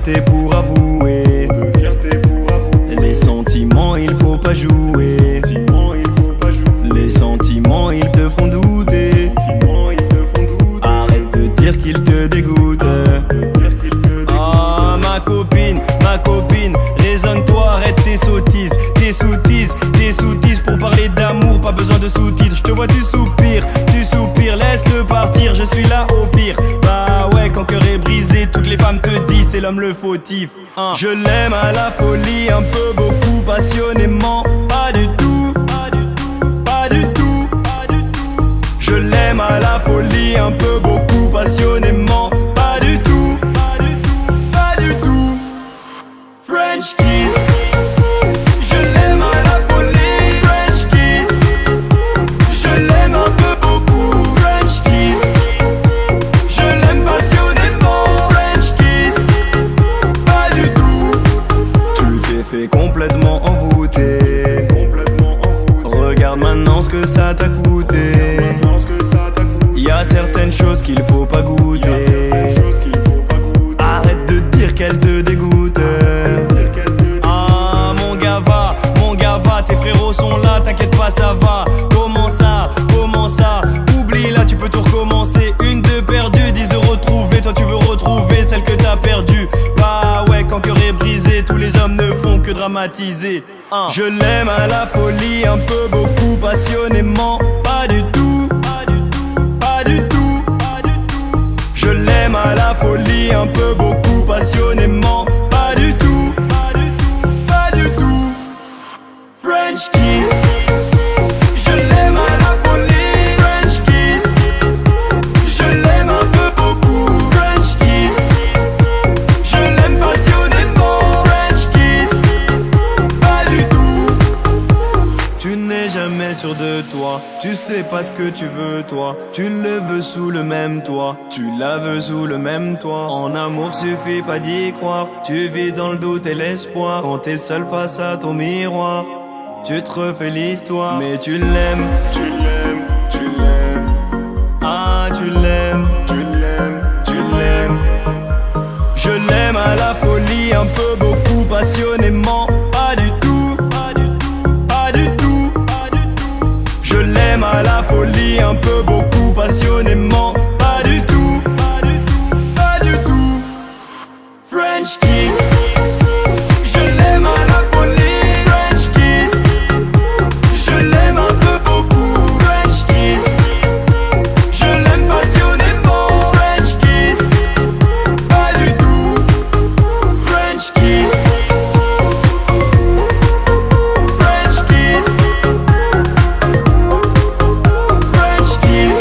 fierté pour avouer. Les sentiments, il faut pas jouer. Les sentiments, ils te font douter. Arrête de dire qu'ils te dégoûtent. Ah, ma copine, raisonne-toi, arrête tes sottises. Tes sottises pour parler d'amour, pas besoin de sous-titres. Je te vois, tu soupires, laisse-le partir, je suis là au pire. Bah ouais, quand cœur est brisé, toutes les femmes te disent c'est l'homme le fautif. Je l'aime à la folie, un peu, beaucoup, passionnément. Pas du tout. Je l'aime à la folie, un peu, beaucoup, passionnément. Pas du tout. French kiss. Je l'aime à la folie, French kiss. Je l'aime un peu, beaucoup, French kiss. Je l'aime passionnément, French kiss. Pas du tout. Tu t'es fait complètement envoûter. Regarde maintenant ce que ça t'a coûté. Y'a certaines choses qu'il faut pas goûter. Arrête de dire qu'elle te dégoûte. Ah, mon gars va, tes frérots sont là, t'inquiète pas, ça va. Comment ça? Oublie là, tu peux tout recommencer. Une de perdue, 10 de retrouver. Toi tu veux retrouver celle que t'as perdue. Bah ouais, quand cœur est brisé, tous les hommes ne font que dramatiser. Je l'aime à la folie, un peu, beaucoup, passionnément. Pas du tout. Je l'aime à la folie, un peu, beaucoup, passionnément. Pas du tout. French kiss. Je l'aime à la folie, French kiss. Je l'aime un peu, beaucoup, French kiss. Je l'aime passionnément, French kiss. Pas du tout. Tu n'es jamais sûr de toi, tu sais pas ce que tu veux toi. Tu le veux sous le même toit, tu la veux sous le même toit. En amour suffit pas d'y croire, tu vis dans le doute et l'espoir. Quand t'es seul face à ton miroir, tu te refais l'histoire. Mais tu l'aimes. Ah, tu l'aimes. Je l'aime à la folie, un peu, beaucoup, passionnément. Pas du tout. Je l'aime à la folie, un peu, beaucoup, passionnément. Pas du tout. French kiss. Je l'aime à la folie, French kiss. Je l'aime un peu, beaucoup, French kiss. Je l'aime passionnément, French kiss. Pas du tout. French kiss. French kiss. French kiss.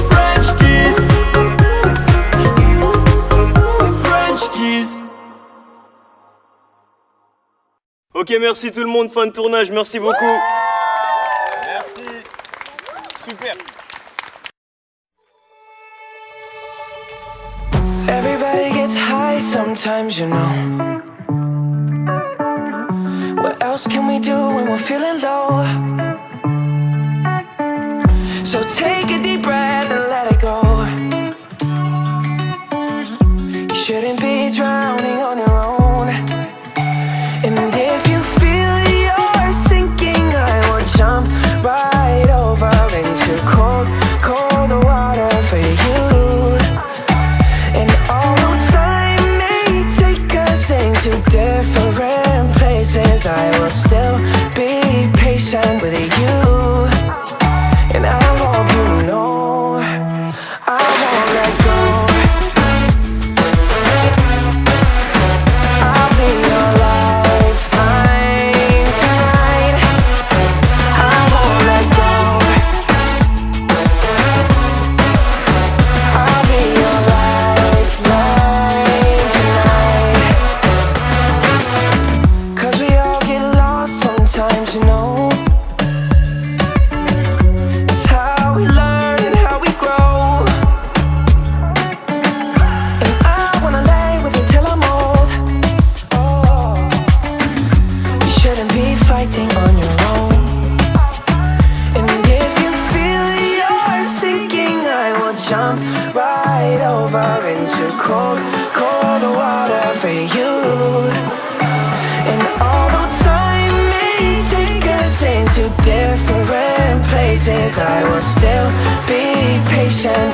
French kiss. French kiss. Ok, merci tout le monde, fin de tournage, merci beaucoup. Merci. Super. Everybody gets high sometimes, you know. What else can we do when we're feeling low? So take a deep breath and let it go. You shouldn't be drowning on your own. And if you feel you're sinking, I will jump right over into cold, cold water for you. And although time may take us into different places, I will still be patient with you. And I hope you know jump right over into cold, cold water for you. And although time may take us into different places, I will still be patient